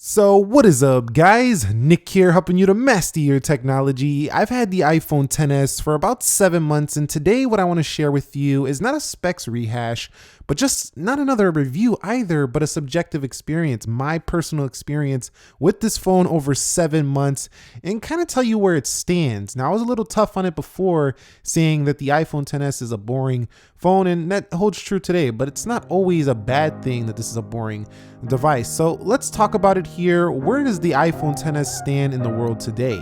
So what is up, guys? Nick here, helping you to master your technology. I've had the iPhone XS for about 7 months, and today what I want to share with you is not a specs rehash, but just not another review either, but a subjective experience, my personal experience with this phone over 7 months, and kind of tell you where it stands. Now, I was a little tough on it before, saying that the iPhone XS is a boring phone, and that holds true today, but it's not always a bad thing that this is a boring device. So let's talk about it here. Where does the iPhone XS stand in the world today?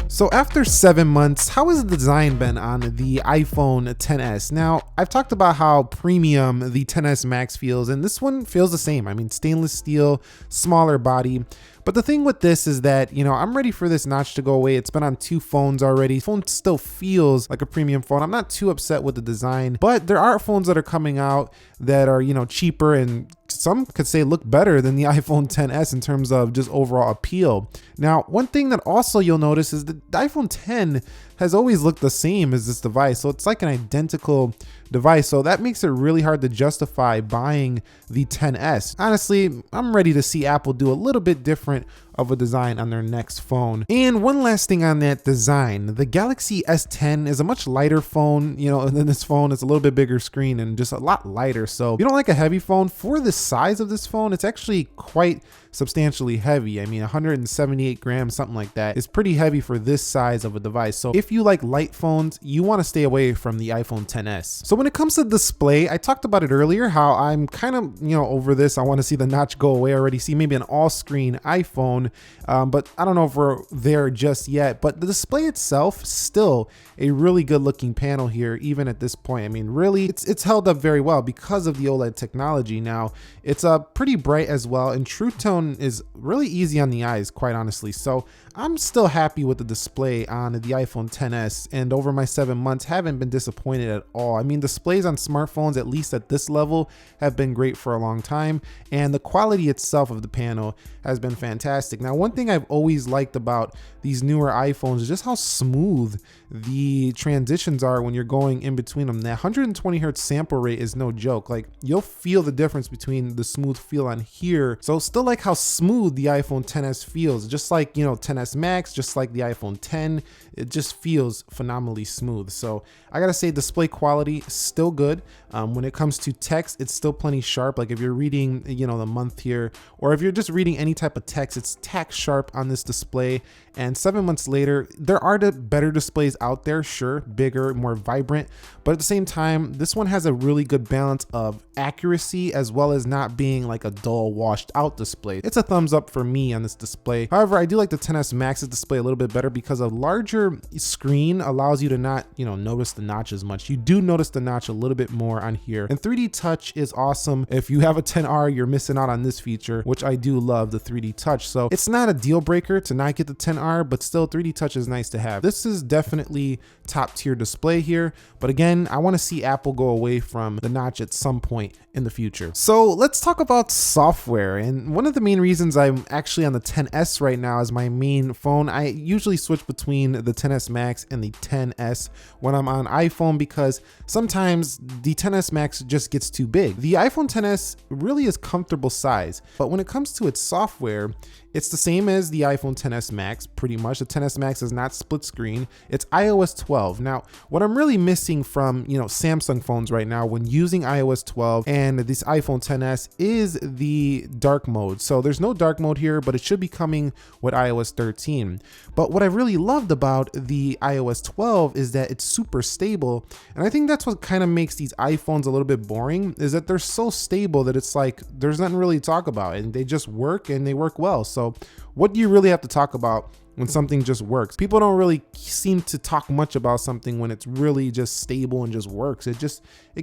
So after 7 months, how has the design been on the iPhone XS? Now, I've talked about how premium the XS Max feels, and this one feels the same. I mean, stainless steel, smaller body. But the thing with this is that, I'm ready for this notch to go away. It's been on 2 phones already. The phone still feels like a premium phone. I'm not too upset with the design, but there are phones that are coming out that are, cheaper, and some could say look better than the iPhone XS in terms of just overall appeal. Now, one thing that also you'll notice is that the iPhone X has always looked the same as this device. So it's like an identical device. So that makes it really hard to justify buying the XS. Honestly, I'm ready to see Apple do a little bit different of a design on their next phone. And one last thing on that design, the Galaxy S10 is a much lighter phone, than this phone. It's a little bit bigger screen and just a lot lighter. So if you don't like a heavy phone, for the size of this phone, it's actually quite substantially heavy. I mean, 178 grams, something like that, is pretty heavy for this size of a device. So if you like light phones, you want to stay away from the iPhone XS. So when it comes to display, I talked about it earlier, how I'm kind of, over this. I want to see the notch go away. I already see maybe an all-screen iPhone, but I don't know if we're there just yet. But the display itself, still a really good looking panel here, even at this point. I mean, really, it's held up very well because of the OLED technology. Now, it's pretty bright as well, and True Tone is really easy on the eyes, quite honestly. So I'm still happy with the display on the iPhone XS, and over my 7 months haven't been disappointed at all. I mean, displays on smartphones, at least at this level, have been great for a long time, and the quality itself of the panel has been fantastic. Now, one thing I've always liked about these newer iPhones is just how smooth the transitions are when you're going in between them. That 120 hertz sample rate is no joke. Like, you'll feel the difference between the smooth feel on here. So still like how smooth the iPhone XS feels, just like, XS Max, just like the iPhone X, it just feels phenomenally smooth. So I gotta say, display quality still good. When it comes to text, it's still plenty sharp. Like if you're reading, the month here, or if you're just reading any type of text, it's tack sharp on this display. And 7 months later, there are the better displays out there, sure, bigger, more vibrant, but at the same time, this one has a really good balance of accuracy as well as not being like a dull, washed out display. It's a thumbs up for me on this display. However, I do like the XS Max's display a little bit better because a larger screen allows you to not, notice the notch as much. You do notice the notch a little bit more on here. And 3D touch is awesome. If you have a XR, you're missing out on this feature, which I do love, the 3D touch. So it's not a deal breaker to not get the XR, but still 3D touch is nice to have. This is definitely top tier display here. But again, I want to see Apple go away from the notch at some point in the future. So let's talk about software. And one of the main reasons I'm actually on the XS right now as my main phone, I usually switch between the XS Max and the XS when I'm on iPhone, because sometimes the XS Max just gets too big. The iPhone XS really is comfortable size, but when it comes to its software, it's the same as the iPhone XS Max, pretty much. The XS Max is not split screen. It's iOS 12. Now, what I'm really missing from, Samsung phones right now when using iOS 12 and this iPhone XS is the dark mode. So there's no dark mode here, but it should be coming with iOS 13. But what I really loved about the iOS 12 is that it's super stable. And I think that's what kind of makes these iPhones a little bit boring, is that they're so stable that it's like, there's nothing really to talk about, and they just work, and they work well. So what do you really have to talk about when something just works? People don't really seem to talk much about something when it's really just stable and just works. It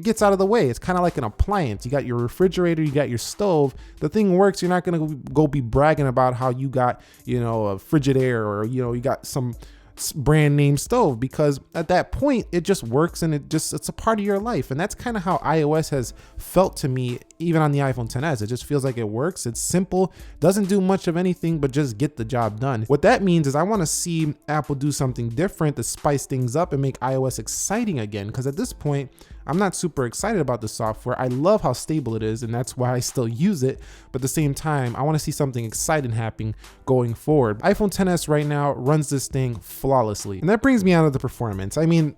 gets out of the way. It's kind of like an appliance. You got your refrigerator, you got your stove. The thing works. You're not going to go be bragging about how you got, a Frigidaire, or, you got some brand name stove, because at that point it just works and it's a part of your life. And that's kind of how iOS has felt to me, even on the iPhone XS. It just feels like it works. It's simple, doesn't do much of anything but just get the job done. What that means is I want to see Apple do something different to spice things up and make iOS exciting again, because at this point I'm not super excited about the software. I love how stable it is, and that's why I still use it. But at the same time, I want to see something exciting happening going forward. iPhone XS right now runs this thing flawlessly. And that brings me on to the performance. I mean,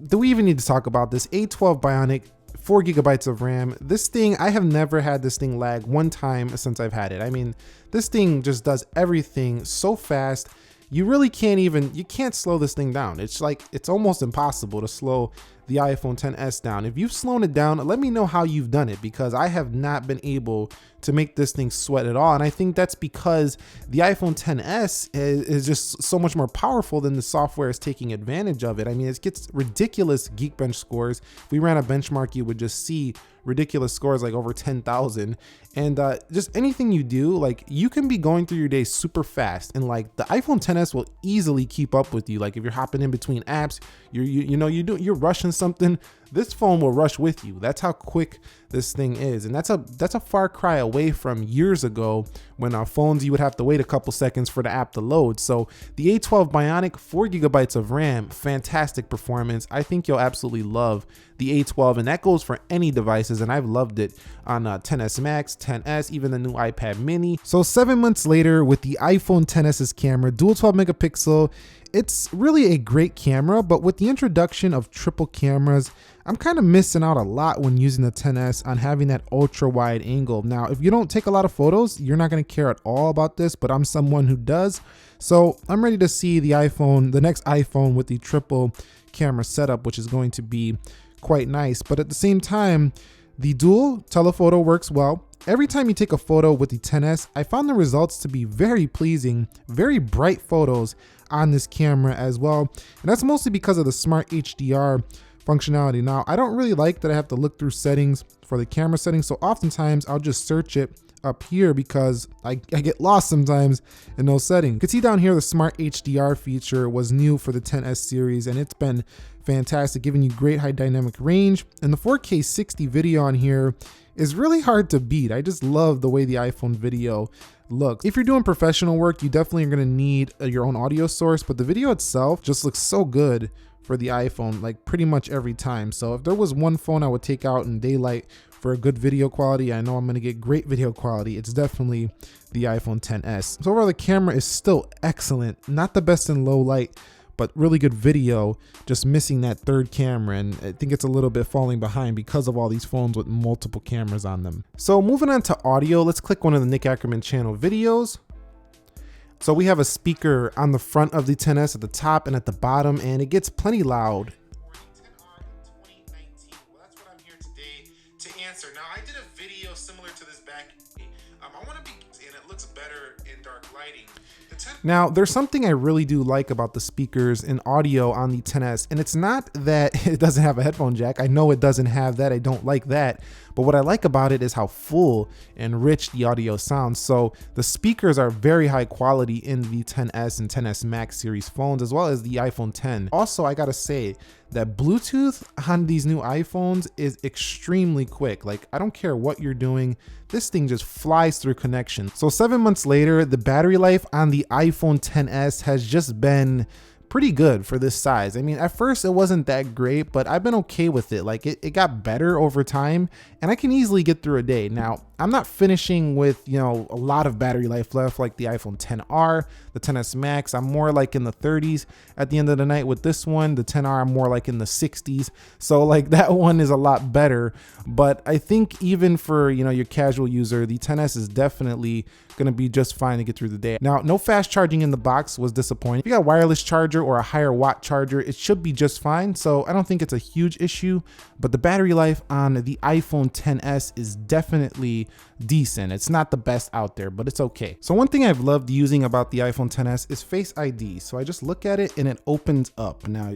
do we even need to talk about this? A12 Bionic, 4 gigabytes of RAM. This thing, I have never had this thing lag one time since I've had it. I mean, this thing just does everything so fast. You really you can't slow this thing down. It's like, it's almost impossible to slow the iPhone XS down. If you've slowed it down, let me know how you've done it, because I have not been able to make this thing sweat at all. And I think that's because the iPhone XS is just so much more powerful than the software is taking advantage of it. I mean, it gets ridiculous Geekbench scores. If we ran a benchmark, you would just see ridiculous scores like over 10,000. And just anything you do, like, you can be going through your day super fast, and like the iPhone XS will easily keep up with you. Like if you're hopping in between apps, you're rushing something, this phone will rush with you. That's how quick this thing is. And that's a far cry away from years ago when our phones, you would have to wait a couple seconds for the app to load. So the A12 Bionic, 4 gigabytes of RAM, fantastic performance. I think you'll absolutely love the A12, and that goes for any devices. And I've loved it on XS Max, XS, even the new iPad mini. So 7 months later, with the iPhone XS's camera, dual 12 megapixel, it's really a great camera, but with the introduction of triple cameras, I'm kind of missing out a lot when using the XS on having that ultra wide angle. Now, if you don't take a lot of photos, you're not going to care at all about this, but I'm someone who does. So I'm ready to see the next iPhone with the triple camera setup, which is going to be quite nice. But at the same time, the dual telephoto works well. Every time you take a photo with the XS, I found the results to be very pleasing, very bright photos on this camera as well. And that's mostly because of the smart HDR functionality. Now, I don't really like that I have to look through settings for the camera settings. So oftentimes I'll just search it up here because I get lost sometimes in those settings. You can see down here, the smart HDR feature was new for the XS series, and it's been fantastic, giving you great high dynamic range. And the 4K 60 video on here is really hard to beat. I just love the way the iPhone video looks. If you're doing professional work, you definitely are gonna need your own audio source, but the video itself just looks so good for the iPhone, like pretty much every time. So if there was one phone I would take out in daylight for a good video quality, I know I'm gonna get great video quality, it's definitely the iPhone XS. So overall, the camera is still excellent. Not the best in low light, but really good video, just missing that third camera. And I think it's a little bit falling behind because of all these phones with multiple cameras on them. So moving on to audio, let's click one of the Nick Ackerman channel videos. So we have a speaker on the front of the XS at the top and at the bottom, and it gets plenty loud. Now, I did a video similar to this back. I want to be, and it looks better in dark lighting. Now, there's something I really do like about the speakers and audio on the XS, and it's not that it doesn't have a headphone jack. I know it doesn't have that. I don't like that. But what I like about it is how full and rich the audio sounds. So the speakers are very high quality in the XS and XS Max series phones, as well as the iPhone X. Also, I gotta say that Bluetooth on these new iPhones is extremely quick. Like, I don't care what you're doing, this thing just flies through connection. So 7 months later, the battery life on the iPhone XS has just been pretty good for this size. I mean, at first it wasn't that great, but I've been okay with it. Like it got better over time, and I can easily get through a day. Now, I'm not finishing with, a lot of battery life left like the iPhone XR, the XS Max. I'm more like in the 30s at the end of the night with this one. The XR, I'm more like in the 60s. So like that one is a lot better. But I think even for, your casual user, the XS is definitely gonna be just fine to get through the day. Now, no fast charging in the box was disappointing. If you got a wireless charger or a higher watt charger, it should be just fine. So I don't think it's a huge issue, but the battery life on the iPhone XS is definitely decent. It's not the best out there, but it's okay. So one thing I've loved using about the iPhone XS is Face ID. So I just look at it and it opens up. Now,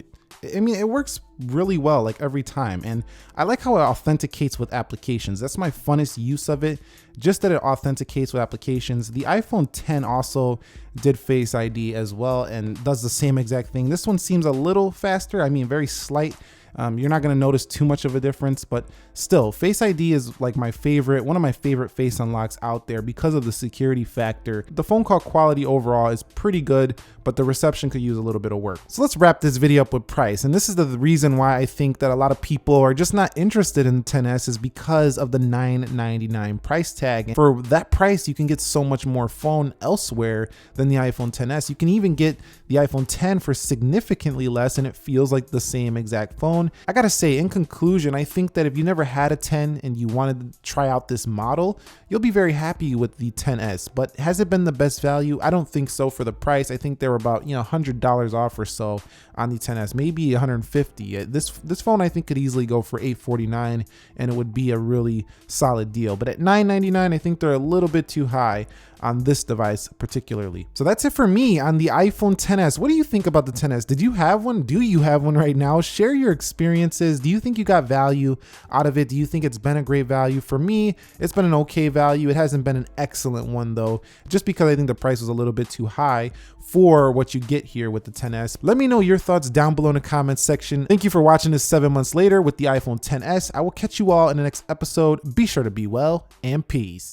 I mean, it works really well like every time. And I like how it authenticates with applications. That's my funnest use of it, just that it authenticates with applications. The iPhone 10 also did Face ID as well and does the same exact thing. This one seems a little faster. I mean, very slight. You're not going to notice too much of a difference, but still, Face ID is like my favorite, one of my favorite face unlocks out there because of the security factor. The phone call quality overall is pretty good, but the reception could use a little bit of work. So let's wrap this video up with price. And this is the reason why I think that a lot of people are just not interested in the XS is because of the $999 price tag. And for that price, you can get so much more phone elsewhere than the iPhone XS. You can even get the iPhone 10 for significantly less and it feels like the same exact phone. I gotta say, in conclusion, I think that if you never had a 10 and you wanted to try out this model, you'll be very happy with the XS. But has it been the best value? I don't think so for the price. I think they were about $100 off or so on the XS, maybe $150. This phone I think could easily go for $849 and it would be a really solid deal. But at $999, I think they're a little bit too high on this device particularly. So that's it for me on the iPhone XS. What do you think about the XS? Did you have one? Do you have one right now? Share your experiences. Do you think you got value out of it? Do you think it's been a great value? For me, it's been an okay value. It hasn't been an excellent one though, just because I think the price was a little bit too high for what you get here with the XS. Let me know your thoughts down below in the comments section. Thank you for watching this 7 months later with the iPhone XS. I will catch you all in the next episode. Be sure to be well and peace.